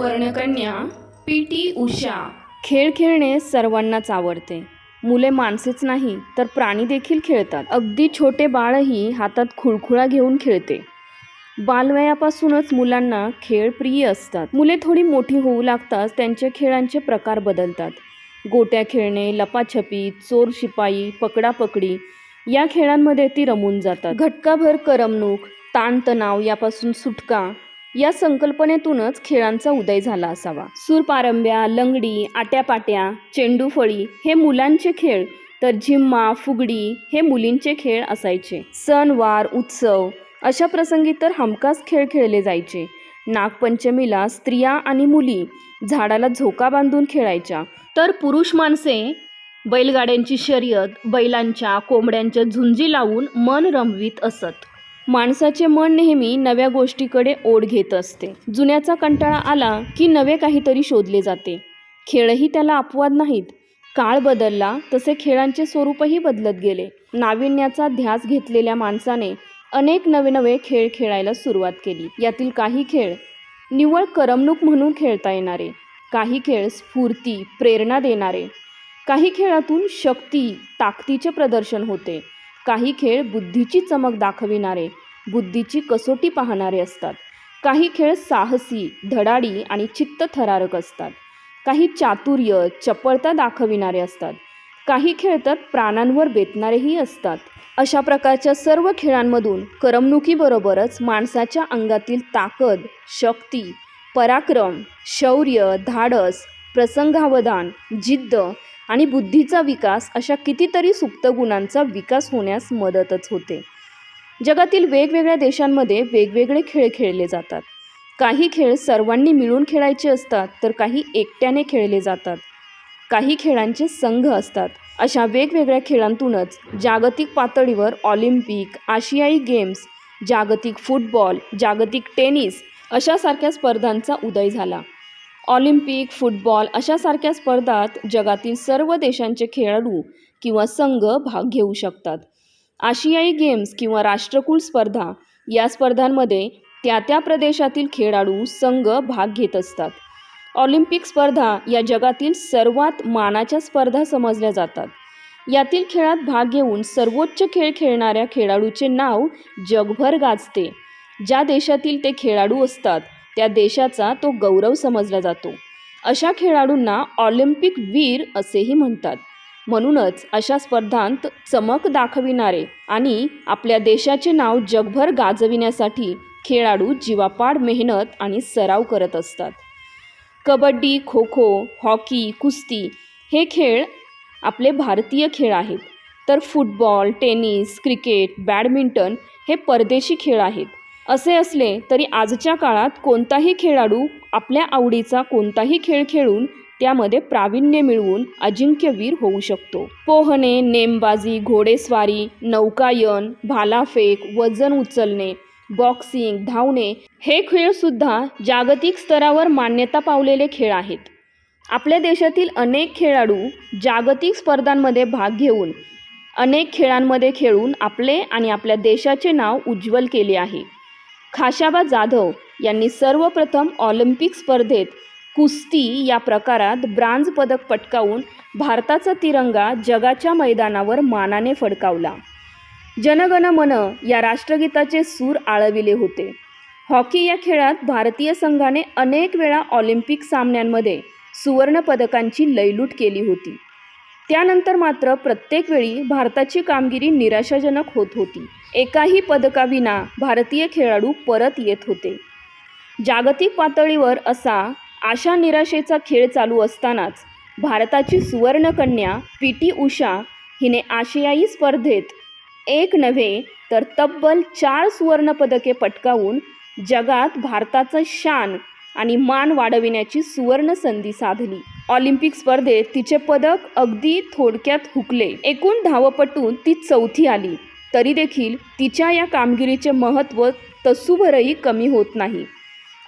सुवर्णकन्या PT. Usha. खेळ खेळणे सर्वांनाच आवडते. मुले माणसेच नाही तर प्राणी देखील खेळतात. अगदी छोटे बाळही हातात खुळखुळा घेऊन खेळते. बालवयापासूनच मुलांना खेळ प्रिय असतात. मुले थोडी मोठी होऊ लागताच त्यांचे खेळांचे प्रकार बदलतात. गोट्या खेळणे, लपाछपी, चोर शिपाई, पकडापकडी या खेळांमध्ये ती रमून जातात. घटकाभर करमणूक, ताणतणाव यापासून सुटका या संकल्पनेतूनच खेळांचा उदय झाला असावा. सूरपारंब्या, लंगडी, आट्यापाट्या, चेंडूफळी हे मुलांचे खेळ तर झिम्मा, फुगडी हे मुलींचे खेळ असायचे. सणवार, उत्सव अशा प्रसंगी तर हमखास खेळ खेळले जायचे. नागपंचमीला स्त्रिया आणि मुली झाडाला झोका बांधून खेळायच्या, तर पुरुष माणसे बैलगाड्यांची शर्यत, बैलांच्या, कोंबड्यांच्या झुंजी लावून मन रमवीत असत. माणसाचे मन नेहमी नव्या गोष्टीकडे ओढ घेत असते. जुन्याचा कंटाळा आला की नवे काहीतरी शोधले जाते. खेळही त्याला अपवाद नाहीत. काळ बदलला तसे खेळांचे स्वरूपही बदलत गेले. नाविन्याचा ध्यास घेतलेल्या माणसाने अनेक नवे खेळ खेळायला सुरुवात केली. यातील काही खेळ निव्वळ करमणूक म्हणून खेळता येणारे, काही खेळ स्फूर्ती, प्रेरणा देणारे, काही खेळातून शक्ती, ताकदीचे प्रदर्शन होते, काही खेळ बुद्धीची चमक दाखविणारे, बुद्धीची कसोटी पाहणारे असतात, काही खेळ साहसी, धडाडी आणि चित्तथरारक असतात, काही चातुर्य, चपळता दाखविणारे असतात, काही खेळ तर प्राणांवर बेतणारेही असतात. अशा प्रकारच्या सर्व खेळांमधून करमणुकीबरोबरच माणसाच्या अंगातील ताकद, शक्ती, पराक्रम, शौर्य, धाडस, प्रसंगावधान, जिद्द आणि बुद्धीचा विकास अशा कितीतरी सुप्त गुणांचा विकास होण्यास मदतच होते. जगातील वेगवेगळ्या देशांमध्ये वेगवेगळे खेळ खेळले जातात. काही खेळ सर्वांनी मिळून खेळायचे असतात, तर काही एकट्याने खेळले जातात. काही खेळांचे संघ असतात. अशा वेगवेगळ्या खेळांतूनच जागतिक पातळीवर ऑलिम्पिक, आशियाई गेम्स, जागतिक फुटबॉल, जागतिक टेनिस अशासारख्या स्पर्धांचा उदय झाला. ऑलिम्पिक, फुटबॉल अशासारख्या स्पर्धात जगातील सर्व देशांचे खेळाडू किंवा संघ भाग घेऊ शकतात. आशियाई गेम्स किंवा राष्ट्रकुल स्पर्धा या स्पर्धांमध्ये त्या प्रदेशातील खेळाडू संघ भाग घेत असतात. ऑलिम्पिक स्पर्धा या जगातील सर्वात मानाच्या स्पर्धा समजल्या जातात. यातील खेळात भाग घेऊन सर्वोच्च खेळ खेळणाऱ्या खेळाडूचे नाव जगभर गाजते. ज्या देशातील ते खेळाडू असतात त्या देशाचा तो गौरव समजला जातो. अशा खेळाडूंना ऑलिम्पिक वीर असेही म्हणतात. म्हणूनच अशा स्पर्धांत चमक दाखविणारे आणि आपल्या देशाचे नाव जगभर गाजविण्यासाठी खेळाडू जीवापाड मेहनत आणि सराव करत असतात. कबड्डी, खो खो, हॉकी, कुस्ती हे खेळ आपले भारतीय खेळ आहेत, तर फुटबॉल, टेनिस, क्रिकेट, बॅडमिंटन हे परदेशी खेळ आहेत. असे असले तरी आजच्या काळात कोणताही खेळाडू आपल्या आवडीचा कोणताही खेळ खेळून त्यामध्ये प्रावीण्य मिळवून अजिंक्यवीर होऊ शकतो. पोहणे, नेमबाजी, घोडेस्वारी, नौकायन, भालाफेक, वजन उचलणे, बॉक्सिंग, धावणे हे खेळसुद्धा जागतिक स्तरावर मान्यता पावलेले खेळ आहेत. आपल्या देशातील अनेक खेळाडू जागतिक स्पर्धांमध्ये भाग घेऊन अनेक खेळांमध्ये खेळून आपले आणि आपल्या देशाचे नाव उज्ज्वल केले आहे. खाशाबा जाधव यांनी सर्वप्रथम ऑलिम्पिक स्पर्धेत कुस्ती या प्रकारात ब्रांझ पदक पटकावून भारताचा तिरंगा जगाच्या मैदानावर मानाने फडकावला. जनगण मन या राष्ट्रगीताचे सूर आळविले होते. हॉकी या खेळात भारतीय संघाने अनेक वेळा ऑलिम्पिक सामन्यांमध्ये सुवर्ण पदकांची लयलूट केली होती. त्यानंतर मात्र प्रत्येक वेळी भारताची कामगिरी निराशाजनक होत होती. एकाही पदकाविना भारतीय खेळाडू परत येत होते. जागतिक पातळीवर असा आशा निराशेचा खेळ चालू असतानाच भारताची सुवर्णकन्या पी.टी. उषा हिने आशियाई स्पर्धेत एक नव्हे तर तब्बल 4 सुवर्णपदके पटकावून जगात भारताचा शान आणि मान वाढविण्याची सुवर्ण संधी साधली. ऑलिम्पिक स्पर्धेत तिचे पदक अगदी थोडक्यात हुकले. एकूण धावपटून ती 4थी आली, तरी देखील तिच्या या कामगिरीचे महत्त्व तसूभरही कमी होत नाही.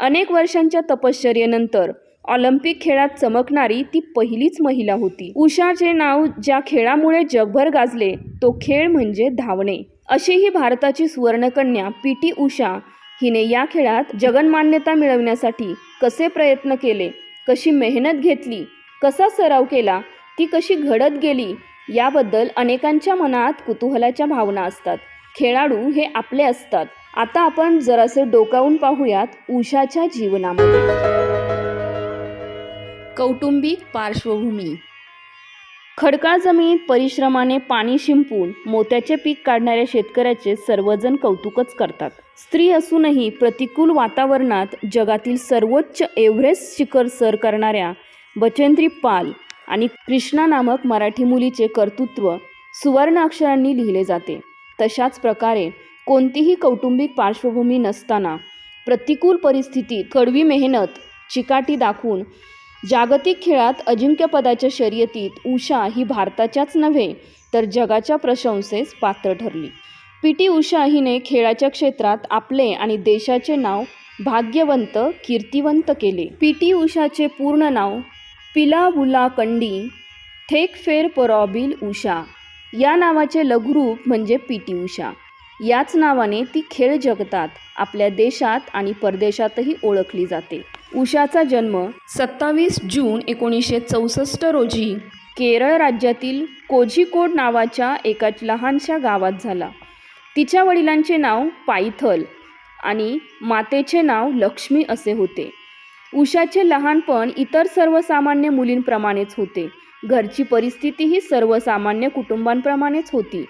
अनेक वर्षांच्या तपश्चर्येनंतर ऑलिम्पिक खेळात चमकणारी ती पहिलीच महिला होती. उषाचे नाव ज्या खेळामुळे जगभर गाजले तो खेळ म्हणजे धावणे. अशी ही भारताची सुवर्णकन्या पी.टी. उषा हिने या खेळात जगन्मान्यता मिळवण्यासाठी कसे प्रयत्न केले, कशी मेहनत घेतली, कसा सराव केला, ती कशी घडत गेली याबद्दल अनेकांच्या मनात कुतूहलाच्या भावना असतात. खेळाडू हे आपले असतात. आता आपण जरासे डोकावून पाहूयात उषाच्या जीवनामध्ये. कौटुंबिक पार्श्वभूमी. खडकाळ जमिनीत परिश्रमाने पाणी शिंपून मोत्याचे पीक काढणाऱ्या शेतकऱ्याचे सर्वजण कौतुकच करतात. स्त्री असूनही प्रतिकूल वातावरणात जगातील सर्वोच्च एव्हरेस्ट शिखर सर करणाऱ्या बचेंद्री पाल आणि कृष्णा नामक मराठी मुलीचे कर्तृत्व सुवर्ण अक्षरांनी लिहिले जाते. तशाच प्रकारे कोणतीही कौटुंबिक पार्श्वभूमी नसताना प्रतिकूल परिस्थितीत कडवी मेहनत चिकाटी दाखवून जागतिक खेळात अजिंक्यपदाच्या शर्यतीत उषा ही भारताच्याच नव्हे तर जगाच्या प्रशंसेस पात्र ठरली. पी.टी. उषा हिने खेळाच्या क्षेत्रात आपले आणि देशाचे नाव भाग्यवंत कीर्तिवंत केले. पी.टी. उषाचे पूर्ण नाव पिलावुलाकंडी थेकफेरपरॉबिल उषा. या नावाचे लघुरूप म्हणजे पी.टी. उषा. याच नावाने ती खेळ जगतात, आपल्या देशात आणि परदेशातही ओळखली जाते. उषाचा जन्म 27 जून 1964 रोजी केरळ राज्यातील कोझिकोड नावाच्या एका लहानशा गावात झाला. तिच्या वडिलांचे नाव पायथल आणि मातेचे नाव लक्ष्मी असे होते. उषाचे लहानपण इतर सर्वसामान्य मुलींप्रमाणेच होते. घरची परिस्थितीही सर्वसामान्य कुटुंबांप्रमाणेच होती.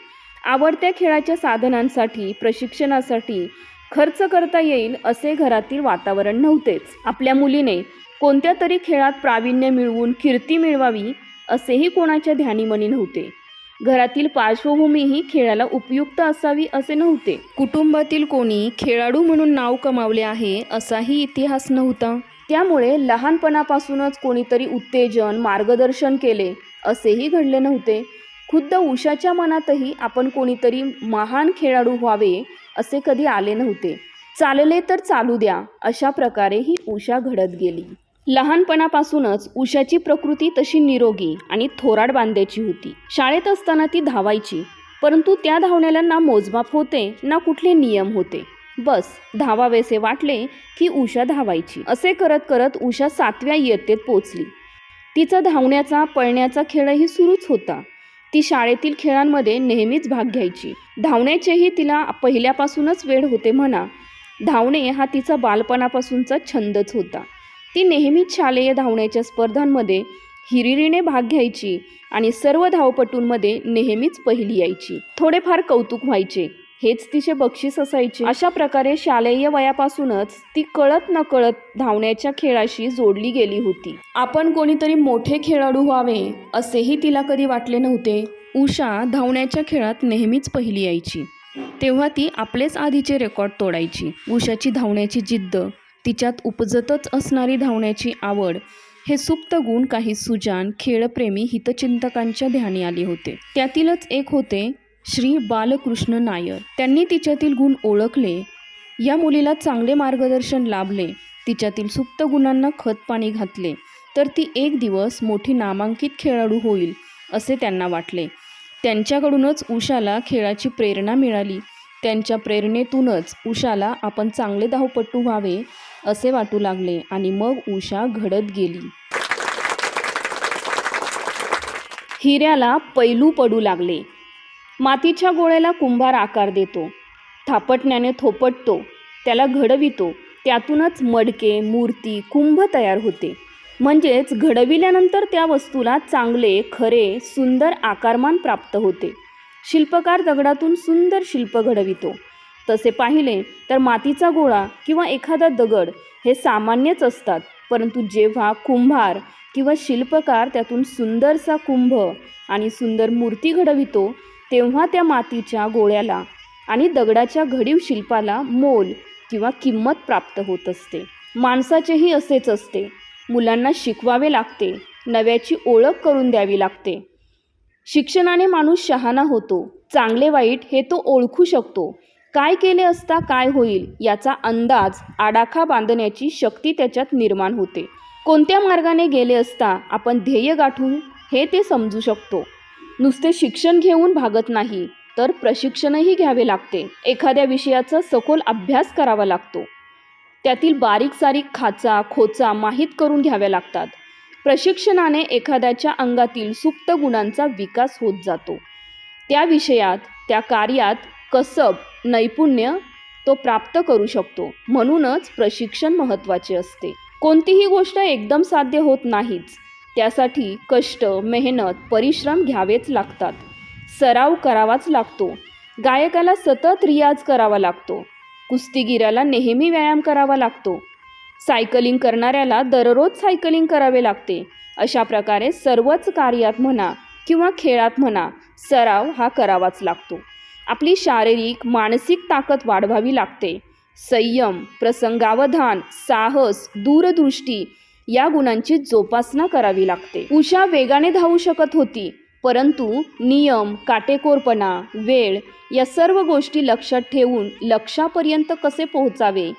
आवडत्या खेळाच्या साधनांसाठी, प्रशिक्षणासाठी खर्च करता येईल असे घरातील वातावरण नव्हतेच. आपल्या मुलीने कोणत्या तरी खेळात प्रावीण्य मिळवून कीर्ती मिळवावी असेही कोणाच्या ध्यानीमनी नव्हते. घरातील पार्श्वभूमीही खेळाला उपयुक्त असावी असे नव्हते. कुटुंबातील कोणी खेळाडू म्हणून नाव कमावले आहे असाही इतिहास नव्हता. त्यामुळे लहानपणापासूनच कोणीतरी उत्तेजन, मार्गदर्शन केले असेही घडले नव्हते. खुद्द उषाच्या मनातही आपण कोणीतरी महान खेळाडू व्हावे असे कधी आले नव्हते. चालले तर चालू द्या अशा प्रकारे ही उषा घडत गेली. लहानपणापासूनच उषाची प्रकृती तशी निरोगी आणि थोराड बांध्याची होती. शाळेत असताना ती धावायची, परंतु त्या धावण्याला ना मोजमाप होते ना कुठले नियम होते. बस धावावेसे वाटले की उषा धावायची. असे करत करत उषा 7व्या इयत्तेत पोचली. तिचा धावण्याचा, पळण्याचा खेळही सुरूच होता. ती शाळेतील खेळांमध्ये नेहमीच भाग घ्यायची. धावण्याचेही तिला पहिल्यापासूनच वेड होते म्हणा. धावणे हा तिचा बालपणापासूनचा छंदच होता. ती नेहमीच शालेय धावण्याच्या स्पर्धांमध्ये हिरिरीने भाग घ्यायची आणि सर्व धावपटूंमध्ये नेहमीच पहिली यायची. थोडेफार कौतुक व्हायचे, हेच तिचे बक्षीस असायचे. अशा प्रकारे शालेय वयापासूनच ती कळत नकळत धावण्याच्या खेळाशी जोडली गेली होती. आपण कोणीतरी मोठे खेळाडू व्हावे असेही तिला कधी वाटले नव्हते. उषा धावण्याच्या खेळात नेहमीच पहिली यायची. तेव्हा ती आपलेच आधीचे रेकॉर्ड तोडायची. उषाची धावण्याची जिद्द, तिच्यात उपजतच असणारी धावण्याची आवड हे सुप्त गुण काही सुजाण, खेळप्रेमी हितचिंतकांच्या ध्यानी आले होते. त्यातीलच एक होते श्री बालकृष्ण नायर. त्यांनी तिच्यातील गुण ओळखले. या मुलीला चांगले मार्गदर्शन लाभले, तिच्यातील सुप्त गुणांना खतपाणी घातले तर ती एक दिवस मोठी नामांकित खेळाडू होईल असे त्यांना वाटले. त्यांच्याकडूनच उषाला खेळाची प्रेरणा मिळाली. त्यांच्या प्रेरणेतूनच उषाला आपण चांगले धावपटू व्हावे असे वाटू लागले आणि मग उषा घडत गेली. हिऱ्याला पैलू पडू लागले. मातीच्या गोळ्याला कुंभार आकार देतो, थापटण्याने थोपटतो, त्याला घडवितो. त्यातूनच मडके, मूर्ती, कुंभ तयार होते. म्हणजेच घडविल्यानंतर त्या वस्तूला चांगले, खरे, सुंदर आकारमान प्राप्त होते. शिल्पकार दगडातून सुंदर शिल्प घडवितो. तसे पाहिले तर मातीचा गोळा किंवा एखादा दगड हे सामान्यच असतात, परंतु जेव्हा कुंभार किंवा शिल्पकार त्यातून सुंदरसा कुंभ आणि सुंदर मूर्ती घडवितो तेव्हा त्या मातीच्या गोळ्याला आणि दगडाच्या घडीव शिल्पाला मोल किंवा किंमत प्राप्त होत असते. माणसाचेही असेच असते. मुलांना शिकवावे लागते, नव्याची ओळख करून द्यावी लागते. शिक्षणाने माणूस शहाणा होतो. चांगले वाईट हे तो ओळखू शकतो. काय केले असता काय होईल याचा अंदाज, आडाखा बांधण्याची शक्ती त्याच्यात निर्माण होते. कोणत्या मार्गाने गेले असता आपण ध्येय गाठू हे ते समजू शकतो. नुसते शिक्षण घेऊन भागत नाही, तर प्रशिक्षणही घ्यावे लागते. एखाद्या विषयाचा सखोल अभ्यास करावा लागतो. त्यातील बारीक सारीक खाचा खोचा माहीत करून घ्याव्या लागतात. प्रशिक्षणाने एखाद्याच्या अंगातील सुप्त गुणांचा विकास होत जातो. त्या विषयात त्या कार्यात कसब नैपुण्य तो प्राप्त करू शकतो. म्हणूनच प्रशिक्षण महत्त्वाचे असते. कोणतीही गोष्ट एकदम साध्य होत नाहीच. त्यासाठी कष्ट मेहनत परिश्रम घ्यावेच लागतात. सराव करावाच लागतो. गायकाला सतत रियाज करावा लागतो. कुस्तीगिराला नेहमी व्यायाम करावा लागतो. सायकलिंग करणाऱ्याला दररोज सायकलिंग करावे लागते. अशा प्रकारे सर्वच कार्यात म्हणा किंवा खेळात म्हणा सराव हा करावाच लागतो. आपली शारीरिक मानसिक ताकद वाढवावी लागते. संयम प्रसंगावधान साहस दूरदृष्टी या गुणांची जोपासना करावी लागते. उषा वेगाने धावू शकत होती, परंतु नियम काटेकोरपणा वेळ या सर्व गोष्टी लक्षात ठेवून लक्ष्यापर्यंत कसे पोहोचावे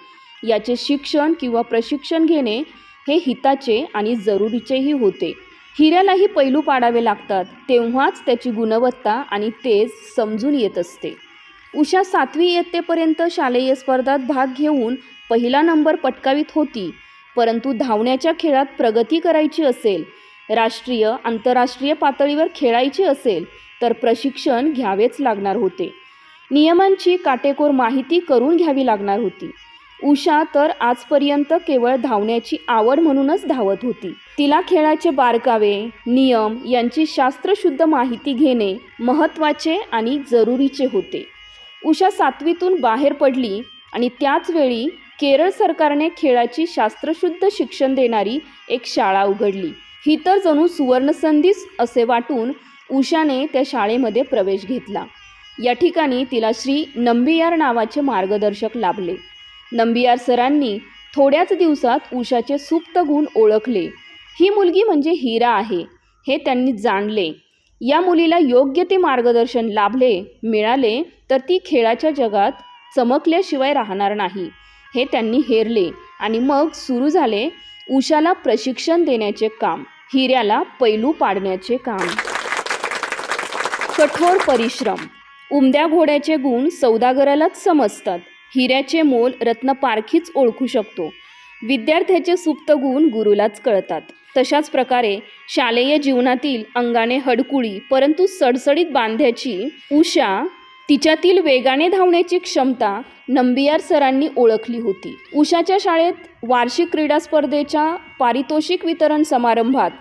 याचे शिक्षण किंवा प्रशिक्षण घेणे हे हिताचे आणि जरुरीचेही होते. हिऱ्यालाही पैलू पाडावे लागतात, तेव्हाच त्याची गुणवत्ता आणि तेज समजून येत असते. उषा 7वी इयत्तेपर्यंत शालेय स्पर्धात भाग घेऊन पहिला नंबर पटकावित होती. परंतु धावण्याच्या खेळात प्रगती करायची असेल, राष्ट्रीय आंतरराष्ट्रीय पातळीवर खेळायची असेल तर प्रशिक्षण घ्यावेच लागणार होते. नियमांची काटेकोर माहिती करून घ्यावी लागणार होती. उषा तर आजपर्यंत केवळ धावण्याची आवड म्हणूनच धावत होती. तिला खेळाचे बारकावे नियम यांची शास्त्रशुद्ध माहिती घेणे महत्त्वाचे आणि जरुरीचे होते. उषा 7वीतून बाहेर पडली आणि त्याच वेळी केरळ सरकारने खेळाची शास्त्रशुद्ध शिक्षण देणारी एक शाळा उघडली. ही तर जणू सुवर्णसंधीच असे वाटून उषाने त्या शाळेमध्ये प्रवेश घेतला. या ठिकाणी तिला श्री नंबियार नावाचे मार्गदर्शक लाभले. नंबियार सरांनी थोड्याच दिवसात उषाचे सुप्त गुण ओळखले. ही मुलगी म्हणजे हिरा आहे हे त्यांनी जाणले. या मुलीला योग्य ते मार्गदर्शन मिळाले तर ती खेळाच्या जगात चमकल्याशिवाय राहणार नाही हे त्यांनी हेरले आणि मग सुरू झाले उषाला प्रशिक्षण देण्याचे काम, हिऱ्याला पैलू पाडण्याचे काम. कठोर परिश्रम. उमद्या घोड्याचे गुण सौदागरालाच समजतात. हिऱ्याचे मोल रत्नपारखीच ओळखू शकतो. विद्यार्थ्याचे सुप्त गुण गुरुलाच कळतात. तशाच प्रकारे शालेय जीवनातील अंगाने हडकुळी परंतु सडसडीत बांध्याची उषा तिच्यातील वेगाने धावण्याची क्षमता नंबियार सरांनी ओळखली होती. उषाच्या शाळेत वार्षिक क्रीडा स्पर्धेच्या पारितोषिक वितरण समारंभात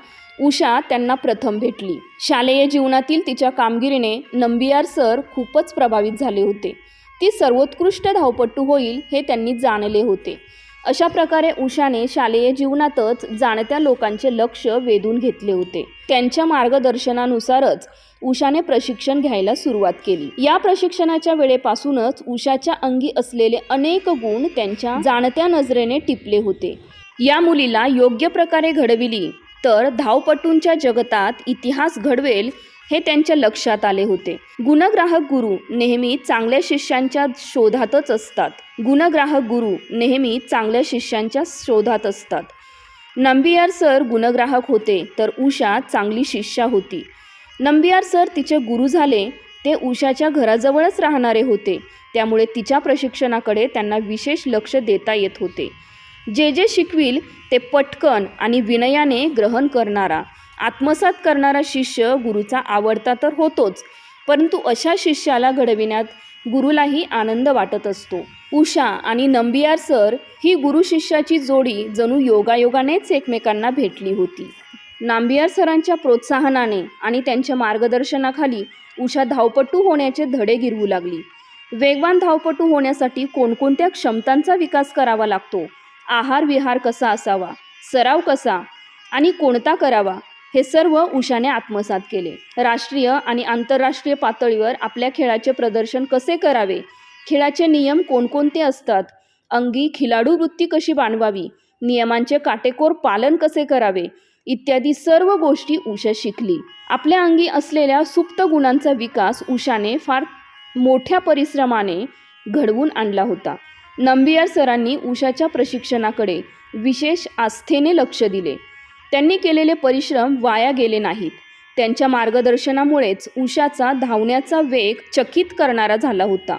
उषा त्यांना प्रथम भेटली. शालेय जीवनातील तिच्या कामगिरीने नंबियार सर खूपच प्रभावित झाले होते. ती सर्वोत्कृष्ट धावपटू होईल हे त्यांनी जाणले होते. अशा प्रकारे उषाने शालेय जीवनातच जाणत्या लोकांचे लक्ष वेधून घेतले होते. त्यांच्या मार्गदर्शनानुसारच उषाने प्रशिक्षण घ्यायला सुरुवात केली. या प्रशिक्षणाच्या वेळेपासूनच उषाच्या अंगी असलेले अनेक गुण त्यांच्या जाणत्या नजरेने टिपले होते. या मुलीला योग्य प्रकारे घडविली तर धावपटूंच्या जगतात इतिहास घडवेल हे त्यांच्या लक्षात आले होते. गुणग्राहक गुरु नेहमी चांगल्या शिष्यांच्या शोधातच असतात. नंबियार सर गुणग्राहक होते तर उषा चांगली शिष्या होती. नंबियार सर तिचे गुरु झाले ते उषाच्या घराजवळच राहणारे होते. त्यामुळे तिच्या प्रशिक्षणाकडे त्यांना विशेष लक्ष देता येत होते. जे जे शिकविल ते पटकन आणि विनयाने ग्रहण करणारा आत्मसात करणारा शिष्य गुरुचा आवडता तर होतोच, परंतु अशा शिष्याला घडविण्यात गुरुलाही आनंद वाटत असतो. उषा आणि नंबियार सर ही गुरु शिष्याची जोडी जणू योगायोगानेच एकमेकांना भेटली होती. नांबियार सरांच्या प्रोत्साहनाने आणि त्यांच्या मार्गदर्शनाखाली उषा धावपटू होण्याचे धडे गिरवू लागली. वेगवान धावपटू होण्यासाठी कोणकोणत्या क्षमतांचा विकास करावा लागतो, आहार विहार कसा असावा, सराव कसा आणि कोणता करावा हे सर्व उषाने आत्मसात केले. राष्ट्रीय आणि आंतरराष्ट्रीय पातळीवर आपल्या खेळाचे प्रदर्शन कसे करावे, खेळाचे नियम कोणकोणते असतात, अंगी खिलाडू वृत्ती कशी बाणवावी, नियमांचे काटेकोर पालन कसे करावे इत्यादी सर्व गोष्टी उषा शिकली. आपल्या अंगी असलेल्या सुप्त गुणांचा विकास उषाने फार मोठ्या परिश्रमाने घडवून आणला होता. नंबियार सरांनी उषाच्या प्रशिक्षणाकडे विशेष आस्थेने लक्ष दिले. त्यांनी केलेले परिश्रम वाया गेले नाहीत. त्यांच्या मार्गदर्शनामुळेच उषाचा धावण्याचा वेग चकित करणारा झाला होता.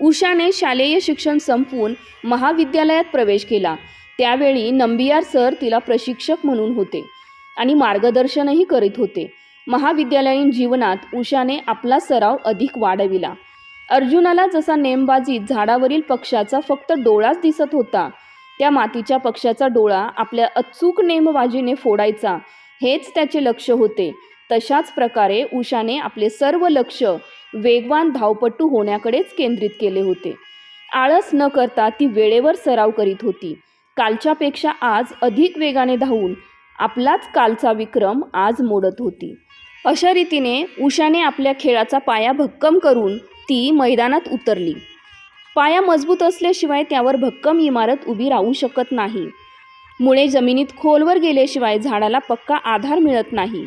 उषाने शालेय शिक्षण संपवून महाविद्यालयात प्रवेश केला. त्यावेळी नंबियार सर तिला प्रशिक्षक म्हणून होते आणि मार्गदर्शनही करीत होते. महाविद्यालयीन जीवनात उषाने आपला सराव अधिक वाढविला. अर्जुनाला जसा नेमबाजीत झाडावरील पक्ष्याचा फक्त डोळाच दिसत होता, त्या मातीच्या पक्ष्याचा डोळा आपल्या अचूक नेमबाजीने फोडायचा हेच त्याचे लक्ष होते. तशाच प्रकारे उषाने आपले सर्व लक्ष वेगवान धावपटू होण्याकडेच केंद्रित केले होते. आळस न करता ती वेळेवर सराव करीत होती. कालच्यापेक्षा आज अधिक वेगाने धावून आपलाच कालचा विक्रम आज मोडत होती. अशा रीतीने उषाने आपल्या खेळाचा पाया भक्कम करून ती मैदानात उतरली. पाया मजबूत असल्याशिवाय त्यावर भक्कम इमारत उभी राहू शकत नाही. मुळे जमिनीत खोलवर गेल्याशिवाय झाडाला पक्का आधार मिळत नाही.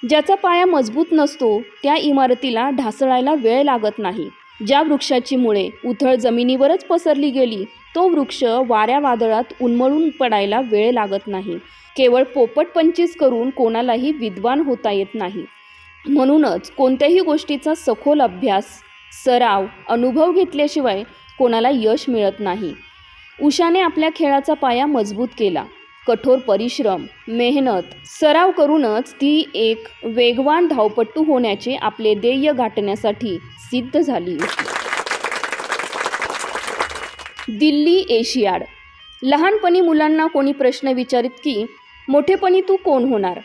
ज्याचा पाया मजबूत नसतो त्या इमारतीला ढासळायला वेळ लागत नाही. ज्या वृक्षाची मुळे उथळ जमिनीवरच पसरली गेली तो वृक्ष वाऱ्या वादळात उन्मळून पडायला वेळ लागत नाही. केवळ पोपटपंचीस करून कोणालाही विद्वान होता येत नाही. म्हणूनच कोणत्याही गोष्टीचा सखोल अभ्यास, सराव, अनुभव घेतल्याशिवाय कोणाला यश मिळत नाही. उषाने आपल्या खेळाचा पाया मजबूत केला. कठोर परिश्रम, मेहनत, सराव करूनच ती एक वेगवान धावपटू होण्याचे आपले ध्येय गाठण्यासाठी सिद्ध झाली होती. दिल्ली एशियाड. लहानपणी मुलांना कोणी प्रश्न विचारित की मोठेपणी तू कोण होणार?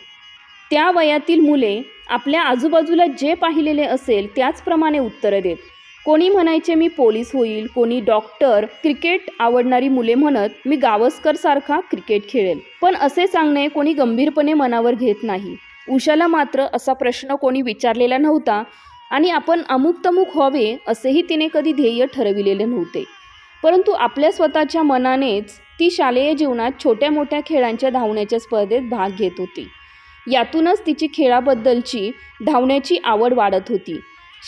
त्या वयातील मुले आपल्या आजूबाजूला जे पाहिलेले असेल त्याचप्रमाणे उत्तरं देत. कोणी म्हणायचे मी पोलीस होईल, कोणी डॉक्टर, क्रिकेट आवडणारी मुले म्हणत मी गावस्करसारखा क्रिकेट खेळेल. पण असे सांगणे कोणी गंभीरपणे मनावर घेत नाही. उषाला मात्र असा प्रश्न कोणी विचारलेला नव्हता आणि आपण अमुक तमुक व्हावे असेही तिने कधी ध्येय ठरविलेले नव्हते. परंतु आपल्या स्वतःच्या मनानेच ती शालेय जीवनात छोट्या मोठ्या खेळांच्या धावण्याच्या स्पर्धेत भाग घेत होती. यातूनच तिची खेळाबद्दलची धावण्याची आवड वाढत होती.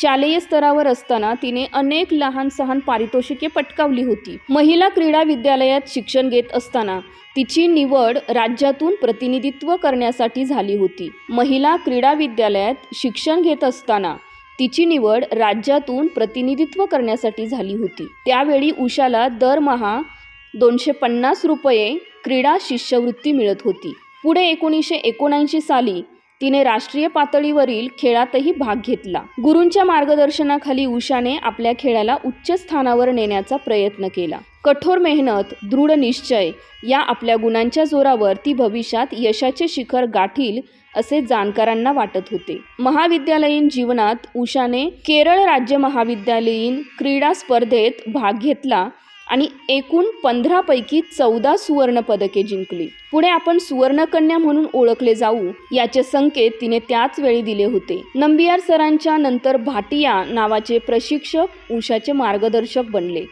शालेय स्तरावर असताना तिने अनेक लहान सहान पारितोषिके पटकावली होती. महिला क्रीडा विद्यालयात शिक्षण घेत असताना तिची निवड राज्यातून प्रतिनिधित्व करण्यासाठी झाली होती. महिला क्रीडा विद्यालयात शिक्षण घेत असताना तिची निवड राज्यातून प्रतिनिधित्व करण्यासाठी झाली होती. त्यावेळी उषाला दरमहा 250 रुपये क्रीडा शिष्यवृत्ती मिळत होती. पुढे 1979 साली तिने राष्ट्रीय पातळीवरील खेळातही भाग घेतला. गुरूंच्या मार्गदर्शनाखाली उषाने आपल्या खेळाला उच्च स्थानावर नेण्याचा प्रयत्न केला. कठोर मेहनत, दृढ निश्चय या आपल्या गुणांच्या जोरावर ती भविष्यात यशाचे शिखर गाठील असे जाणकारांना वाटत होते. महाविद्यालयीन जीवनात उषाने केरळ राज्य महाविद्यालयीन क्रीडा स्पर्धेत भाग घेतला आणि एकूण 15 पैकी 14 सुवर्ण पदके जिंकली. पुढे आपण सुवर्णकन्या म्हणून ओळखले जाऊ याचे संकेत तिने त्याच वेळी दिले होते. नंबियार सरांच्या नंतर भाटिया नावाचे प्रशिक्षक उषाचे मार्गदर्शक बनले.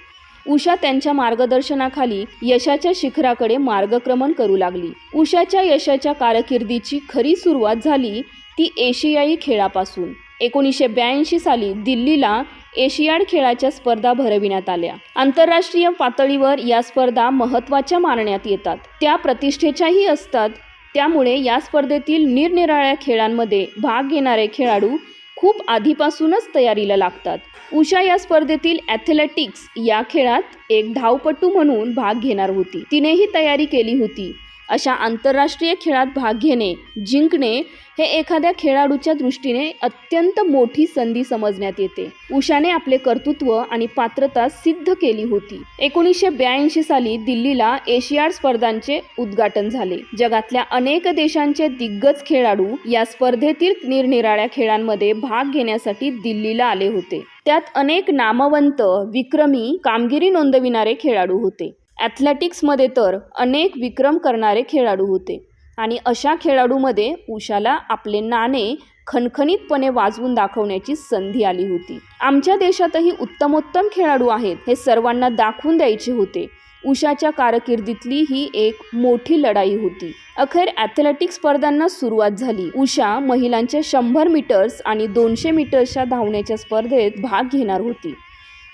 उषा त्यांच्या मार्गदर्शनाखाली यशाच्या शिखराकडे मार्गक्रमण करू लागली. उषाच्या यशाच्या कारकिर्दीची खरी सुरुवात झाली ती एशियाई खेळापासून. 1982 साली दिल्लीला एशियाड खेळाच्या स्पर्धा भरविण्यात आल्या. आंतरराष्ट्रीय पातळीवर या स्पर्धा महत्त्वाच्या मानण्यात येतात. त्या प्रतिष्ठेच्याही असतात. त्यामुळे या स्पर्धेतील निरनिराळ्या खेळांमध्ये भाग घेणारे खेळाडू खूप आधीपासूनच तयारीला लागतात. उषा या स्पर्धेतील ॲथलेटिक्स या खेळात एक धावपटू म्हणून भाग घेणार होती. तिनेही तयारी केली होती. अशा आंतरराष्ट्रीय खेळात भाग घेणे, जिंकणे हे एखाद्या खेळाडूच्या दृष्टीने अत्यंत मोठी संधी समजण्यात येते. उषाने आपले कर्तृत्व आणि पात्रता सिद्ध केली होती. 1982 साली दिल्लीला एशियाड स्पर्धांचे उद्घाटन झाले. जगातल्या अनेक देशांचे दिग्गज खेळाडू या स्पर्धेतील निरनिराळ्या खेळांमध्ये भाग घेण्यासाठी दिल्लीला आले होते. त्यात अनेक नामवंत, विक्रमी कामगिरी नोंदविणारे खेळाडू होते. ॲथलेटिक्समध्ये तर अनेक विक्रम करणारे खेळाडू होते आणि अशा खेळाडूमध्ये उषाला आपले नाणे खणखणीतपणे वाजवून दाखवण्याची संधी आली होती. आमच्या देशातही उत्तमोत्तम खेळाडू आहेत हे सर्वांना दाखवून द्यायचे होते. उषाच्या कारकिर्दीतली ही एक मोठी लढाई होती. अखेर ॲथलेटिक्स स्पर्धांना सुरुवात झाली. उषा महिलांच्या 100 मीटर्स आणि 200 मीटर्सच्या धावण्याच्या स्पर्धेत भाग घेणार होती.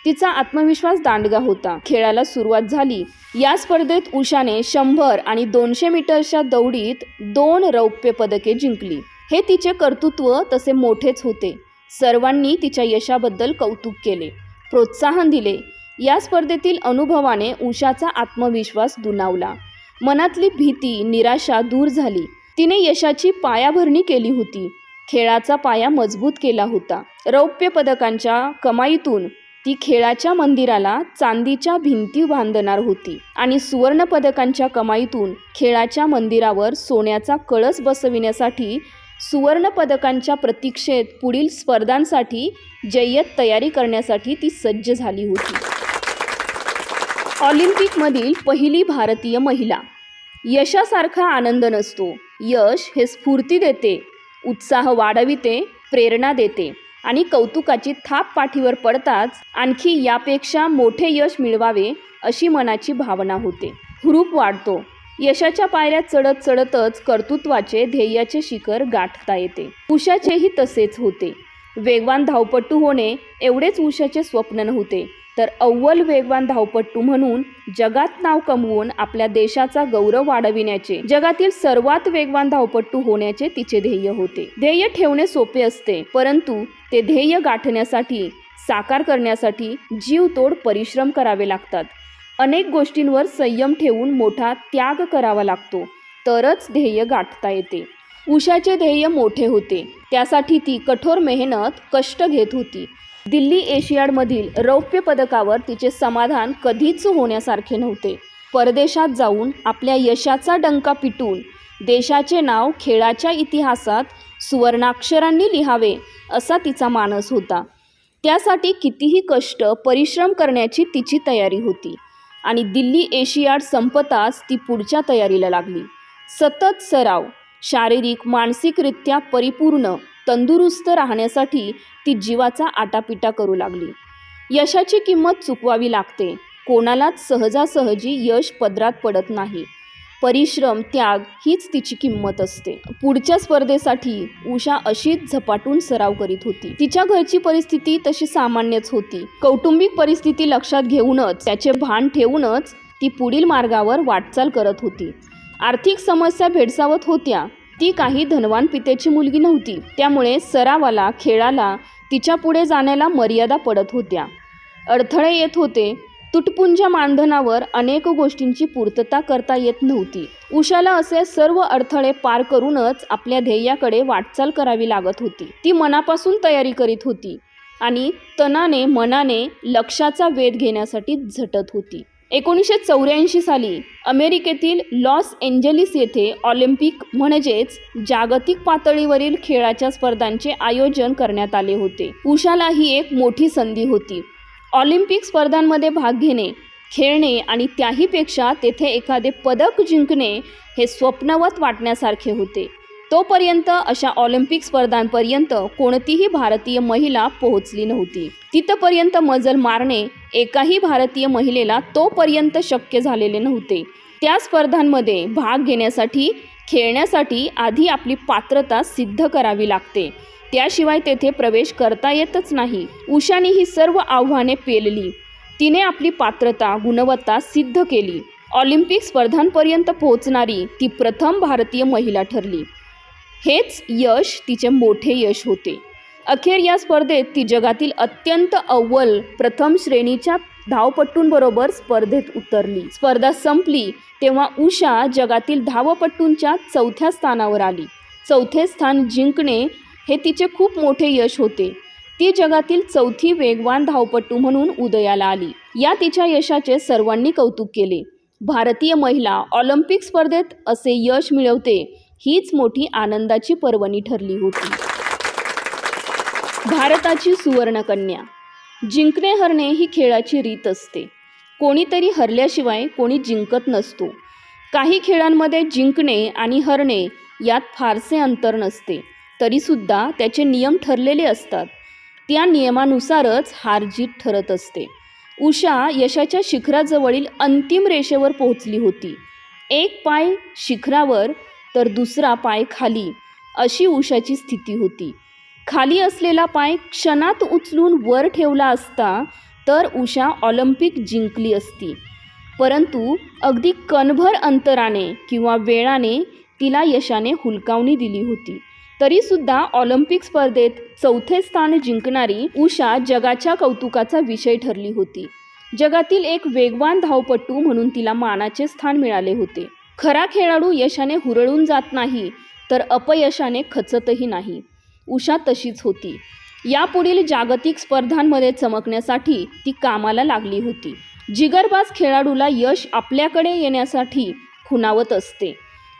तिचा आत्मविश्वास दांडगा होता. खेळाला सुरुवात झाली. या स्पर्धेत उषाने 100 आणि 200 मीटर्सच्या दौडीत 2 रौप्य पदके जिंकली. हे तिचे कर्तृत्व तसे मोठेच होते. सर्वांनी तिच्या यशाबद्दल कौतुक केले, प्रोत्साहन दिले. या स्पर्धेतील अनुभवाने उषाचा आत्मविश्वास दुणावला. मनातली भीती, निराशा दूर झाली. तिने यशाची पायाभरणी केली होती. खेळाचा पाया मजबूत केला होता. रौप्य पदकांच्या कमाईतून ती खेळाच्या मंदिराला चांदीच्या भिंती बांधणार होती आणि सुवर्ण पदकांच्या कमाईतून खेळाच्या मंदिरावर सोन्याचा कळस बसविण्यासाठी सुवर्ण पदकांच्या प्रतीक्षेत पुढील स्पर्धांसाठी जय्यत तयारी करण्यासाठी ती सज्ज झाली होती. ऑलिम्पिकमधील पहिली भारतीय महिला. यशासारखा आनंद नसतो. यश हे स्फूर्ती देते, उत्साह वाढविते, प्रेरणा देते आणि कौतुकाची थाप पाठीवर पडताच आणखी यापेक्षा मोठे यश मिळवावे अशी मनाची भावना होते. हुरूप वाढतो. यशाच्या पायऱ्या चढत चढतच कर्तृत्वाचे, ध्येयाचे शिखर गाठता येते. उषाचेही तसेच होते. वेगवान धावपटू होणे एवढेच उषाचे स्वप्न नव्हते, तर अव्वल वेगवान धावपटू म्हणून जगात नाव कमवून आपल्या देशाचा गौरव वाढविण्याचे, जगातील सर्वात वेगवान धावपटू होण्याचे तिचे ध्येय होते. ध्येय ठेवणे सोपे असते, परंतु ते ध्येय गाठण्यासाठी, साकार करण्यासाठी जीवतोड परिश्रम करावे लागतात. अनेक गोष्टींवर संयम ठेवून मोठा त्याग करावा लागतो, तरच ध्येय गाठता येते. उषाचे ध्येय मोठे होते. त्यासाठी ती कठोर मेहनत, कष्ट घेत होती. दिल्ली एशियाडमधील रौप्य पदकावर तिचे समाधान कधीच होण्यासारखे नव्हते. परदेशात जाऊन आपल्या यशाचा डंका पिटून देशाचे नाव खेळाच्या इतिहासात सुवर्णाक्षरांनी लिहावे असा तिचा मानस होता. त्यासाठी कितीही कष्ट, परिश्रम करण्याची तिची तयारी होती आणि दिल्ली एशियाड संपताच ती पुढच्या तयारीला लागली. सतत सराव, शारीरिक मानसिकरित्या परिपूर्ण तंदुरुस्त राहण्यासाठी ती जीवाचा आटापिटा करू लागली. यशाची किंमत चुकवावी लागते. कोणालाच सहजासहजी यश पदरात पडत नाही. परिश्रम, त्याग हीच तिची किंमत असते. पुढच्या स्पर्धेसाठी उषा अशीच झपाटून सराव करीत होती. तिच्या घरची परिस्थिती तशी सामान्यच होती. कौटुंबिक परिस्थिती लक्षात घेऊनच, त्याचे भान ठेवूनच ती पुढील मार्गावर वाटचाल करत होती. आर्थिक समस्या भेडसावत होत्या. ती काही धनवान पित्याची मुलगी नव्हती, त्यामुळे सरावाला, खेळाला तिच्या पुढे जाण्याला मर्यादा पडत होत्या. अडथळे येत होते. तुटपुंज मानधनावर अनेक गोष्टींची पूर्तता करता येत नव्हती. उषाला असे सर्व अडथळे पार करूनच आपल्या ध्येयाकडे वाटचाल करावी लागत होती. ती मनापासून तयारी करीत होती आणि तनाने, मनाने लक्ष्याचा वेध घेण्यासाठी झटत होती. 1984 साली अमेरिकेतील लॉस एंजेलिस येथे ऑलिम्पिक म्हणजेच जागतिक पातळीवरील खेळाच्या स्पर्धांचे आयोजन करण्यात आले होते. उषाला ही एक मोठी संधी होती. ऑलिम्पिक स्पर्धांमध्ये भाग घेणे, खेळणे आणि त्याहीपेक्षा तेथे एखादे पदक जिंकणे हे स्वप्नवत वाटण्यासारखे होते. तोपर्यंत अशा ऑलिम्पिक स्पर्धांपर्यंत कोणतीही भारतीय महिला पोहोचली नव्हती. तिथपर्यंत मजल मारणे एकाही भारतीय महिलेला तोपर्यंत शक्य झालेले नव्हते. त्या स्पर्धांमध्ये भाग घेण्यासाठी, खेळण्यासाठी आधी आपली पात्रता सिद्ध करावी लागते. त्याशिवाय तेथे प्रवेश करता येतच नाही. उषाने ही सर्व आव्हाने पेलली. तिने आपली पात्रता, गुणवत्ता सिद्ध केली. ऑलिम्पिक स्पर्धांपर्यंत पोहोचणारी ती प्रथम भारतीय महिला ठरली. हेच यश तिचे मोठे यश होते. अखेर या स्पर्धेत ती जगातील अत्यंत अव्वल प्रथम श्रेणीच्या धावपटूंबरोबर स्पर्धेत उतरली. स्पर्धा संपली तेव्हा उषा जगातील धावपटूंच्या 4थ्या स्थानावर आली. 4थे स्थान जिंकणे हे तिचे खूप मोठे यश होते. ती जगातील 4थी वेगवान धावपटू म्हणून उदयाला आली. या तिच्या यशाचे सर्वांनी कौतुक केले. भारतीय महिला ऑलिम्पिक स्पर्धेत असे यश मिळवते हीच मोठी आनंदाची पर्वणी ठरली होती. भारताची सुवर्णकन्या. जिंकणे हरणे ही खेळाची रीत असते. कोणीतरी हरल्याशिवाय कोणी जिंकत नसतो. काही खेळांमध्ये जिंकणे आणि हरणे यात फारसे अंतर नसते, तरीसुद्धा त्याचे नियम ठरलेले असतात. त्या नियमानुसारच हार जीत ठरत असते. उषा यशाच्या शिखराजवळील अंतिम रेषेवर पोहोचली होती. एक पाय शिखरावर तर दुसरा पाय खाली, अशी उषाची स्थिती होती. खाली असलेला पाय क्षणात उचलून वर ठेवला असता तर उषा ऑलिम्पिक जिंकली असती. परंतु अगदी कणभर अंतराने किंवा वेळाने तिला यशाने हुलकावणी दिली होती. तरीसुद्धा ऑलिम्पिक स्पर्धेत चौथे स्थान जिंकणारी उषा जगाच्या कौतुकाचा विषय ठरली होती. जगातील एक वेगवान धावपटू म्हणून तिला मानाचे स्थान मिळाले होते. खरा खेळाडू यशाने हुरळून जात नाही तर अपयशाने खचतही नाही. उषा तशीच होती. यापुढील जागतिक स्पर्धांमध्ये चमकण्यासाठी ती कामाला लागली होती. जिगरबाज खेळाडूला यश आपल्याकडे येण्यासाठी खुणावत असते.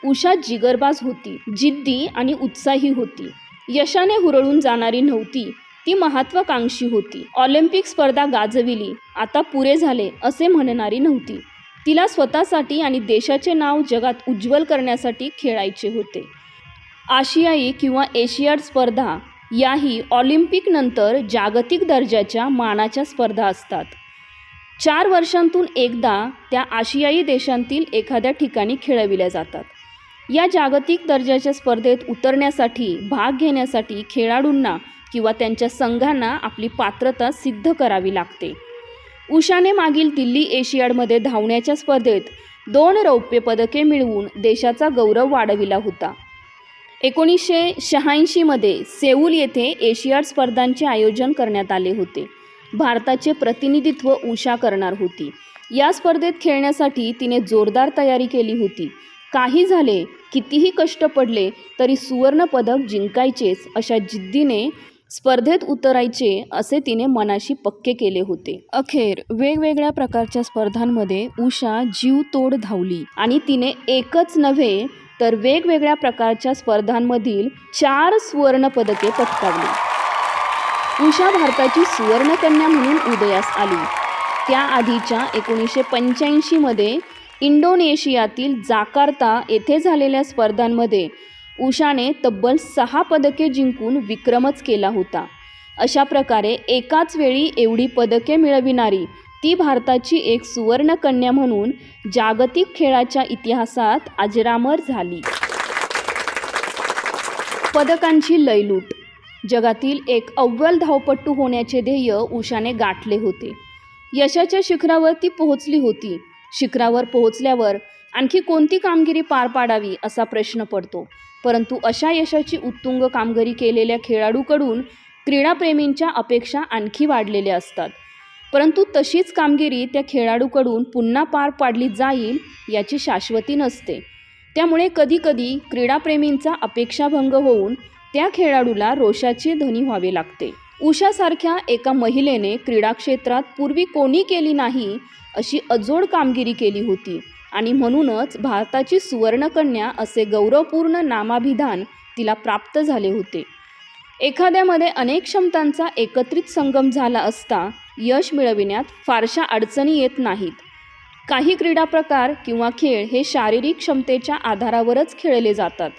उषा जिगरबाज होती, जिद्दी आणि उत्साही होती. यशाने हुरळून जाणारी नव्हती, ती महत्त्वाकांक्षी होती. ऑलिम्पिक स्पर्धा गाजविली, आता पुरे झाले असे म्हणणारी नव्हती. तिला स्वतःसाठी आणि देशाचे नाव जगात उज्ज्वल करण्यासाठी खेळायचे होते. आशियाई किंवा एशियाड स्पर्धा याही ऑलिम्पिक नंतर जागतिक दर्जाच्या मानाच्या स्पर्धा असतात. 4 वर्षांतून एकदा त्या आशियाई देशांतील एखाद्या ठिकाणी खेळविल्या जातात. या जागतिक दर्जाच्या स्पर्धेत उतरण्यासाठी, भाग घेण्यासाठी खेळाडूंना किंवा त्यांच्या संघांना आपली पात्रता सिद्ध करावी लागते. उषाने मागील दिल्ली एशियाडमध्ये धावण्याच्या स्पर्धेत 2 रौप्य पदके मिळवून देशाचा गौरव वाढविला होता. 1986 मध्ये सेऊल येथे एशियाड स्पर्धांचे आयोजन करण्यात आले होते. भारताचे प्रतिनिधित्व उषा करणार होती. या स्पर्धेत खेळण्यासाठी तिने जोरदार तयारी केली होती. काही झाले, कितीही कष्ट पडले तरी सुवर्ण पदक जिंकायचेच अशा जिद्दीने स्पर्धेत उतरायचे असे तिने मनाशी पक्के केले होते. अखेर वेगवेगळ्या प्रकारच्या स्पर्धांमध्ये उषा जीवतोड धावली आणि तिने एकच नव्हे तर वेगवेगळ्या प्रकारच्या स्पर्धांमधील 4 सुवर्ण पदके पटकावली. उषा भारताची सुवर्णकन्या म्हणून उदयास आली. त्याआधीच्या 1985 मध्ये इंडोनेशियातील जाकार्ता येथे झालेल्या स्पर्धांमध्ये उषाने तब्बल 6 पदके जिंकून विक्रमच केला होता. अशा प्रकारे एकाच वेळी एवढी पदके मिळविणारी ती भारताची एक सुवर्णकन्या म्हणून जागतिक खेळाच्या इतिहासात अजरामर झाली. पदकांची लयलूट. जगातील एक अव्वल धावपटू होण्याचे ध्येय उषाने गाठले होते. यशाच्या शिखरावर ती पोहोचली होती. शिखरावर पोहोचल्यावर आणखी कोणती कामगिरी पार पाडावी असा प्रश्न पडतो. परंतु अशा यशाची उत्तुंग कामगिरी केलेल्या खेळाडूकडून क्रीडाप्रेमींच्या अपेक्षा आणखी वाढलेल्या असतात. परंतु तशीच कामगिरी त्या खेळाडूकडून पुन्हा पार पाडली जाईल याची शाश्वती नसते. त्यामुळे कधीकधी क्रीडाप्रेमींचा अपेक्षाभंग होऊन त्या खेळाडूला रोषाचे धनी व्हावे लागते. उषासारख्या एका महिलेने क्रीडा क्षेत्रात पूर्वी कोणी केली नाही अशी अजोड कामगिरी केली होती आणि म्हणूनच भारताची सुवर्णकन्या असे गौरवपूर्ण नामाभिधान तिला प्राप्त झाले होते. एखाद्यामध्ये अनेक क्षमतांचा एकत्रित संगम झाला असता यश मिळविण्यात फारशा अडचणी येत नाहीत. काही क्रीडा प्रकार किंवा खेळ हे शारीरिक क्षमतेच्या आधारावरच खेळले जातात.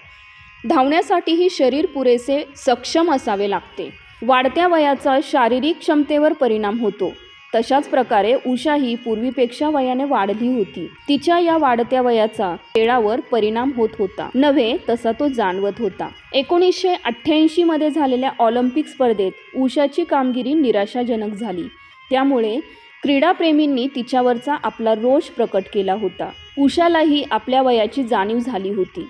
धावण्यासाठीही शरीर पुरेसे सक्षम असावे लागते. वाढत्या वयाचा शारीरिक क्षमतेवर परिणाम होतो. तशाच प्रकारे उषाही पूर्वीपेक्षा वयाने वाढली होती. तिच्या या वाढत्या वयाचा खेळावर परिणाम होत होता नव्हे तसा तो जाणवत होता. 1988 मध्ये झालेल्या ऑलिम्पिक स्पर्धेत उषाची कामगिरी निराशाजनक झाली. त्यामुळे क्रीडाप्रेमींनी तिच्यावरचा आपला रोष प्रकट केला होता. उषालाही आपल्या वयाची जाणीव झाली होती.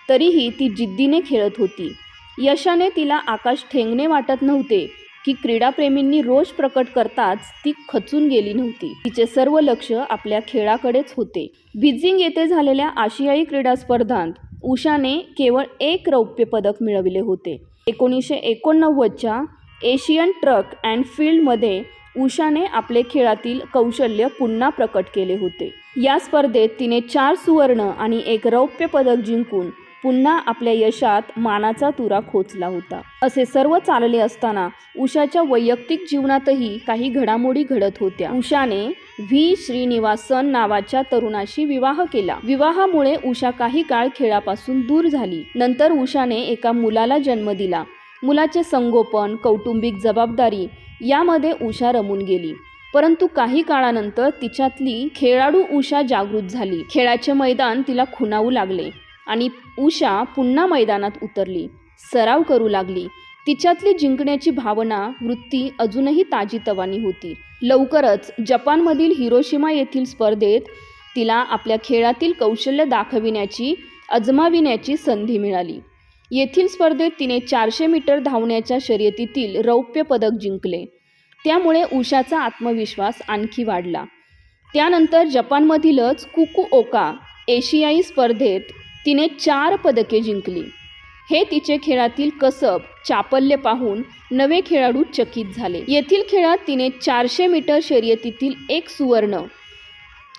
तरीही ती जिद्दीने खेळत होती. यशाने तिला आकाश ठेंगणे वाटत नव्हते की क्रीडाप्रेमींनी रोष प्रकट करताच ती खचून गेली नव्हती. तिचे सर्व लक्ष आपल्या खेळाकडेच होते. बीजिंग येथे झालेल्या आशियाई क्रीडा स्पर्धांत उषाने केवळ 1 रौप्य पदक मिळविले होते. 1989च्या एशियन ट्रॅक अँड फील्डमध्ये उषाने आपले खेळातील कौशल्य पुन्हा प्रकट केले होते. या स्पर्धेत तिने 4 सुवर्ण आणि 1 रौप्य पदक जिंकून पुन्हा आपल्या यशात मानाचा तुरा खोचला होता. असे सर्व चालले असताना उषाच्या वैयक्तिक जीवनातही काही घडामोडी घडत होत्या. उषाने व्ही श्रीनिवासन नावाच्या तरुणाशी विवाह केला. विवाहामुळे उषा काही काळ खेळापासून दूर झाली. नंतर उषाने एका मुलाला जन्म दिला. मुलाचे संगोपन, कौटुंबिक जबाबदारी यामध्ये उषा रमून गेली. परंतु काही काळानंतर तिच्यातली खेळाडू उषा जागृत झाली. खेळाचे मैदान तिला खुणावू लागले आणि उषा पुन्हा मैदानात उतरली, सराव करू लागली. तिच्यातली जिंकण्याची भावना, वृत्ती अजूनही ताजीतवानी होती. लवकरच जपानमधील हिरोशिमा येथील स्पर्धेत तिला आपल्या खेळातील कौशल्य दाखविण्याची, अजमाविण्याची संधी मिळाली. येथील स्पर्धेत तिने 400 मीटर धावण्याच्या शर्यतीतील रौप्य पदक जिंकले. त्यामुळे उषाचा आत्मविश्वास आणखी वाढला. त्यानंतर जपानमधीलच फुकुओका एशियाई स्पर्धेत तिने 4 पदके जिंकली. हे तिचे खेळातील कसब, चापल्य पाहून नवे खेळाडू चकित झाले. येथील खेळात तिने 400 मीटर शर्यतीतील 1 सुवर्ण,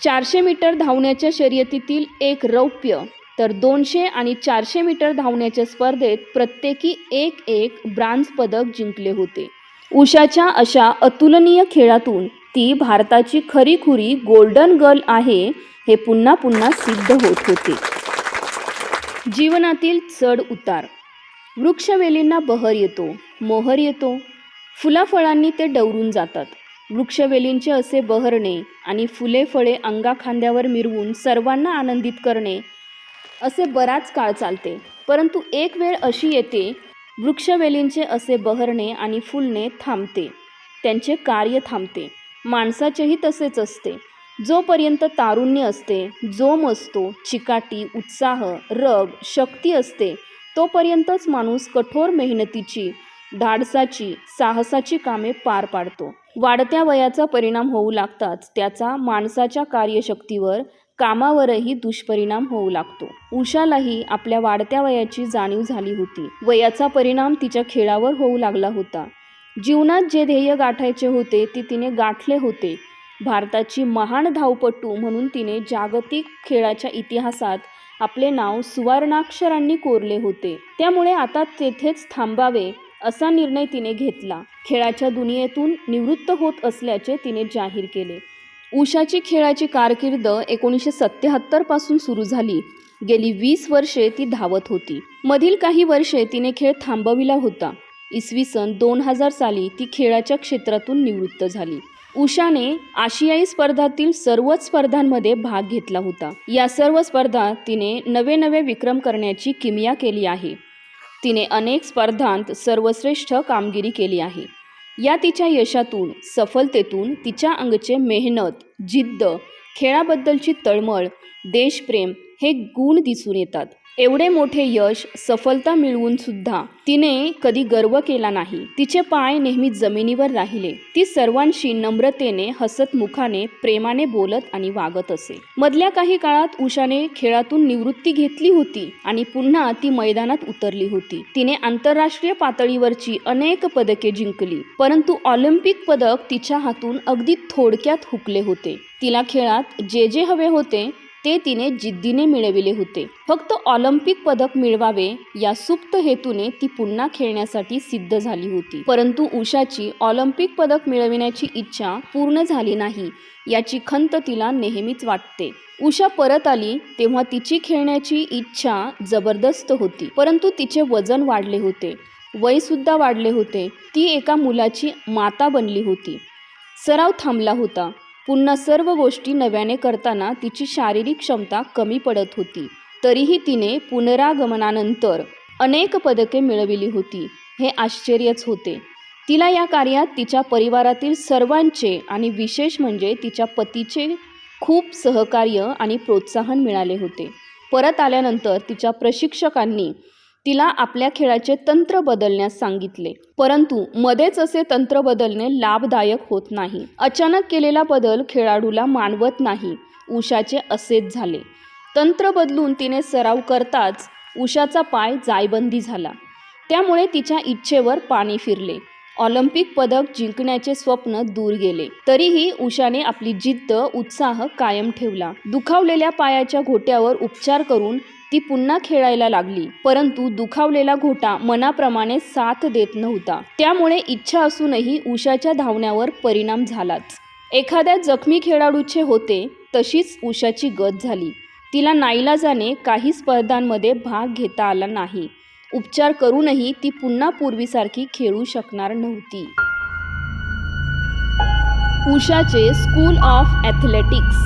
400 मीटर धावण्याच्या शर्यतीतील 1 रौप्य, तर 200 आणि 400 मीटर धावण्याच्या स्पर्धेत प्रत्येकी 1 ब्रांझ पदक जिंकले होते. उषाच्या अशा अतुलनीय खेळातून ती भारताची खरीखुरी गोल्डन गर्ल आहे हे पुन्हा पुन्हा सिद्ध होत होते. जीवनातील चढ उतार. वृक्षवेलींना बहर येतो, मोहर येतो, फुलाफळांनी ते डवरून जातात. वृक्षवेलींचे असे बहरणे आणि फुले फळे अंगाखांद्यावर मिरवून सर्वांना आनंदित करणे असे बराच काळ चालते. परंतु एक वेळ अशी येते, वृक्षवेलींचे असे बहरणे आणि फुलणे थांबते, त्यांचे कार्य थांबते. माणसाचेही तसेच असते. जोपर्यंत तारुण्य असते, जोम असतो, चिकाटी, उत्साह, रग, शक्ती असते, तोपर्यंतच माणूस कठोर मेहनतीची, धाडसाची, साहसाची कामे पार पाडतो. वाढत्या वयाचा परिणाम होऊ लागताच त्याचा माणसाच्या कार्यशक्तीवर, कामावरही दुष्परिणाम होऊ लागतो. उषालाही आपल्या वाढत्या वयाची जाणीव झाली होती. वयाचा परिणाम तिच्या खेळावर होऊ लागला होता. जीवनात जे ध्येय गाठायचे होते ते तिने गाठले होते. भारताची महान धावपटू म्हणून तिने जागतिक खेळाच्या इतिहासात आपले नाव सुवर्णाक्षरांनी कोरले होते. त्यामुळे आता तेथेच थांबावे असा निर्णय तिने घेतला. खेळाच्या दुनियेतून निवृत्त होत असल्याचे तिने जाहीर केले. उषाची खेळाची कारकीर्द 1977 पासून सुरू झाली. गेली 20 वर्षे ती धावत होती. मधील काही वर्षे तिने खेळ थांबविला होता. इसवी सन 2000 साली ती खेळाच्या क्षेत्रातून निवृत्त झाली. उषाने आशियाई स्पर्धातील सर्वच स्पर्धांमध्ये भाग घेतला होता. या सर्व स्पर्धात तिने नवे विक्रम करण्याची किमया केली आहे. तिने अनेक स्पर्धांत सर्वश्रेष्ठ कामगिरी केली आहे. या तिच्या यशातून, सफलतेतून तिच्या अंगचे मेहनत, जिद्द, खेळाबद्दलची तळमळ, देशप्रेम हे गुण दिसून येतात. एवढे मोठे यश, सफलता मिळवून सुद्धा तिने कधी गर्व केला नाही. तिचे पाय नेहमी जमिनीवर राहिले. ती सर्वांशी नम्रतेने, हसतमुखाने, प्रेमाने बोलत आणि वागत असे. मधल्या काही काळात उषाने खेळातून निवृत्ती घेतली होती आणि पुन्हा ती मैदानात उतरली होती. तिने आंतरराष्ट्रीय पातळीवरची अनेक पदके जिंकली, परंतु ऑलिम्पिक पदक तिच्या हातून अगदी थोडक्यात हुकले होते. तिला खेळात जे हवे होते ते तिने जिद्दीने मिळविले होते. फक्त ऑलिम्पिक पदक मिळवावे या सुप्त हेतूने ती पुन्हा खेळण्यासाठी सिद्ध झाली होती. परंतु उषाची ऑलिम्पिक पदक मिळविण्याची इच्छा पूर्ण झाली नाही याची खंत तिला नेहमीच वाटते. उषा परत आली तेव्हा तिची खेळण्याची इच्छा जबरदस्त होती, परंतु तिचे वजन वाढले होते, वय सुद्धा वाढले होते. ती एका मुलाची माता बनली होती. सराव थांबला होता. पुन्हा सर्व गोष्टी नव्याने करताना तिची शारीरिक क्षमता कमी पडत होती. तरीही तिने पुनरागमनानंतर अनेक पदके मिळविली होती. हे आश्चर्यच होते. तिला या कार्यात तिच्या परिवारातील सर्वांचे आणि विशेष म्हणजे तिच्या पतीचे खूप सहकार्य आणि प्रोत्साहन मिळाले होते. परत आल्यानंतर तिच्या प्रशिक्षकांनी तिला आपल्या खेळाचे तंत्र बदलण्यास सांगितले, परंतु मध्येच असे तंत्र बदलणे लाभदायक होत नाही. अचानक केलेला बदल खेळाडूला मानवत नाही. उषाचे असेच झाले. तंत्र बदलून तिने सराव करताच उषाचा पाय जायबंदी झाला. त्यामुळे तिच्या इच्छेवर पाणी फिरले. ऑलिम्पिक पदक जिंकण्याचे स्वप्न दूर गेले. तरीही उषाने आपली जिद्द, उत्साह कायम ठेवला. दुखावलेल्या पायाच्या घोट्यावर उपचार करून ती पुन्हा खेळायला लागली, परंतु दुखावलेला घोटा मनाप्रमाणे साथ देत नव्हता. त्यामुळे इच्छा असूनही उषाच्या धावण्यावर परिणाम झालाच. एखाद्या जखमी खेळाडूचे होते तशीच उषाची गत झाली. तिला नाईलाजाने काही स्पर्धांमध्ये भाग घेता आला नाही. उपचार करूनही ती पुन्हा पूर्वीसारखी खेळू शकणार नव्हती. उषाचे स्कूल ऑफ ॲथलेटिक्स.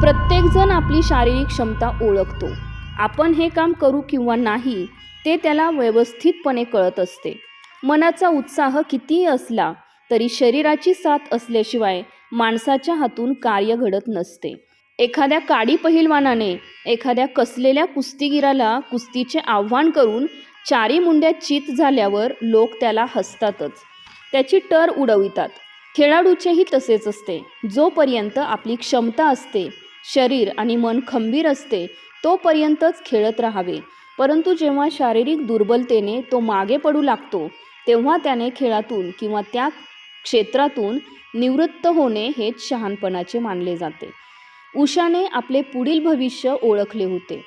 प्रत्येकजण आपली शारीरिक क्षमता ओळखतो. आपण हे काम करू किंवा नाही ते त्याला व्यवस्थितपणे कळत असते. मनाचा उत्साह कितीही असला तरी शरीराची साथ असल्याशिवाय माणसाच्या हातून कार्य घडत नसते. एखाद्या काडी पहिलवानाने एखाद्या कसलेल्या कुस्तीगीराला कुस्तीचे आव्हान करून चारी मुंड्या चित झाल्यावर लोक त्याला हसतातच, त्याची टर उडवितात. खेळाडूचेही तसेच असते. जोपर्यंत आपली क्षमता असते, शरीर आणि मन खंबीर असते, तोपर्यंतच खेळत राहावे. परंतु जेव्हा शारीरिक दुर्बलतेने तो मागे पडू लागतो, तेव्हा त्याने खेळातून किंवा त्या क्षेत्रातून निवृत्त होणे हेच शहाणपणाचे मानले जाते. उषाने आपले पुढील भविष्य ओळखले होते.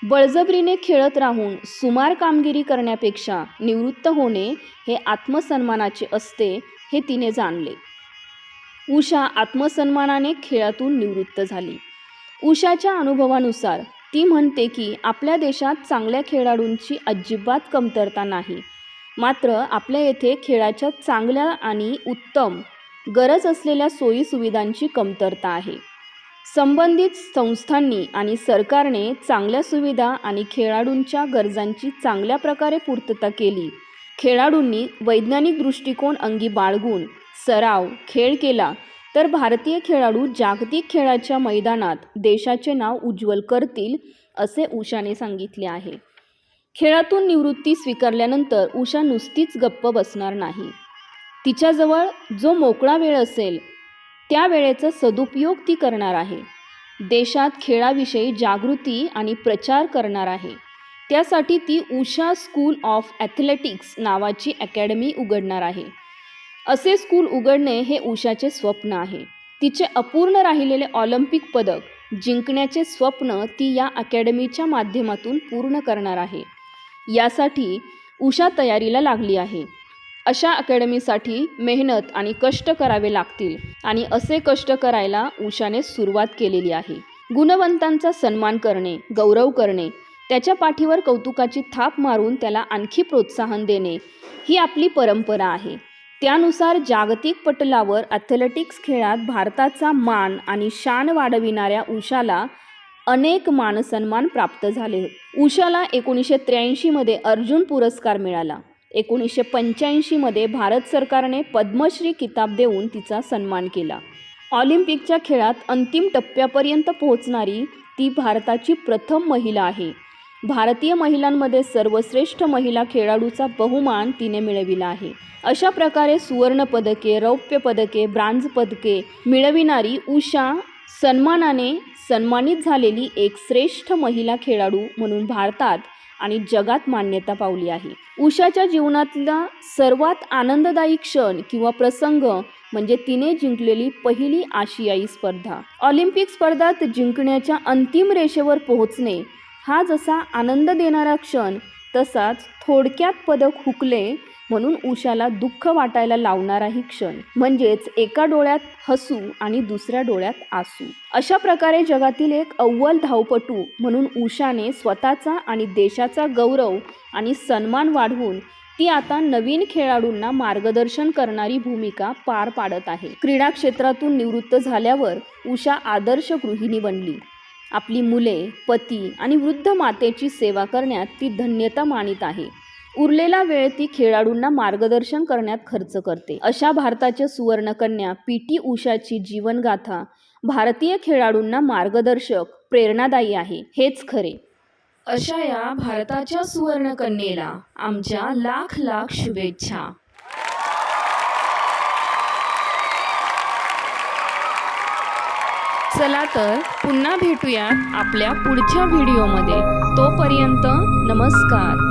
बळजबरीने खेळत राहून सुमार कामगिरी करण्यापेक्षा निवृत्त होणे हे आत्मसन्मानाचे असते हे तिने जाणले. उषा आत्मसन्मानाने खेळातून निवृत्त झाली. उषाच्या अनुभवानुसार ती म्हणते की आपल्या देशात चांगल्या खेळाडूंची अजिबात कमतरता नाही. मात्र आपल्या येथे खेळाच्या चांगल्या आणि उत्तम गरज असलेल्या सोयीसुविधांची कमतरता आहे. संबंधित संस्थांनी आणि सरकारने चांगल्या सुविधा आणि खेळाडूंच्या गरजांची चांगल्या प्रकारे पूर्तता केली, खेळाडूंनी वैज्ञानिक दृष्टिकोन अंगी बाळगून सराव खेळ केला, तर भारतीय खेळाडू जागतिक खेळाच्या मैदानात देशाचे नाव उज्ज्वल करतील, असे उषाने सांगितले आहे. खेळातून निवृत्ती स्वीकारल्यानंतर उषा नुसतीच गप्प बसणार नाही. तिच्याजवळ जो मोकळा वेळ असेल त्या वेळेचा सदुपयोग ती करणार आहे. देशात खेळाविषयी जागृती आणि प्रचार करणार आहे. त्यासाठी ती उषा स्कूल ऑफ ॲथलेटिक्स नावाची अकॅडमी उघडणार आहे. असे स्कूल उघडणे हे उषाचे स्वप्न आहे. तिचे अपूर्ण राहिलेले ऑलिम्पिक पदक जिंकण्याचे स्वप्न ती या अकॅडमीच्या माध्यमातून पूर्ण करणार आहे. यासाठी उषा तयारीला लागली आहे. अशा अकॅडमीसाठी मेहनत आणि कष्ट करावे लागतील आणि असे कष्ट करायला उषाने सुरुवात केलेली आहे. गुणवंतांचा सन्मान करणे, गौरव करणे, त्याच्या पाठीवर कौतुकाची थाप मारून त्याला आणखी प्रोत्साहन देणे ही आपली परंपरा आहे. त्यानुसार जागतिक पटलावर ॲथलेटिक्स खेळात भारताचा मान आणि शान वाढविणाऱ्या उषाला अनेक मानसन्मान प्राप्त झाले. उषाला 1983 मध्ये अर्जुन पुरस्कार मिळाला. 1985 मध्ये भारत सरकारने पद्मश्री किताब देऊन तिचा सन्मान केला. ऑलिम्पिकच्या खेळात अंतिम टप्प्यापर्यंत पोहोचणारी ती भारताची प्रथम महिला आहे. भारतीय महिलांमध्ये सर्वश्रेष्ठ महिला खेळाडूचा बहुमान तिने मिळविला आहे. अशा प्रकारे सुवर्ण पदके, रौप्य पदके, ब्रांझ पदके मिळविणारी उषा सन्मानाने सन्मानित झालेली एक श्रेष्ठ महिला खेळाडू म्हणून भारतात आणि जगात मान्यता पावली आहे. उषाच्या जीवनातला सर्वात आनंददायी क्षण किंवा प्रसंग म्हणजे तिने जिंकलेली पहिली आशियाई स्पर्धा. ऑलिम्पिक स्पर्धात जिंकण्याच्या अंतिम रेषेवर पोहोचणे हा जसा आनंद देणारा क्षण, तसाच थोडक्यात पदक हुकले म्हणून उषाला दुःख वाटायला लावणाराही क्षण, म्हणजेच एका डोळ्यात हसू आणि दुसऱ्या डोळ्यात आसू. अशा प्रकारे जगातील एक अव्वल धावपटू म्हणून उषाने स्वतःचा आणि देशाचा गौरव आणि सन्मान वाढवून ती आता नवीन खेळाडूंना मार्गदर्शन करणारी भूमिका पार पाडत आहे. क्रीडा क्षेत्रातून निवृत्त झाल्यावर उषा आदर्श गृहिणी बनली. आपली मुले, पती आणि वृद्ध मातेची सेवा करण्यात ती धन्यता मानित आहे. उरलेला वेळ ती खेळाडूंना मार्गदर्शन करण्यात खर्च करते. अशा भारताच्या सुवर्णकन्या पी.टी. उषाची जीवनगाथा भारतीय खेळाडूंना मार्गदर्शक, प्रेरणादायी आहे, हेच खरे. अशा या भारताच्या सुवर्णकन्येला आमच्या लाख लाख शुभेच्छा. चला तर पुन्हा भेटूयात आपल्या पुढच्या व्हिडिओमध्ये. तोपर्यंत नमस्कार.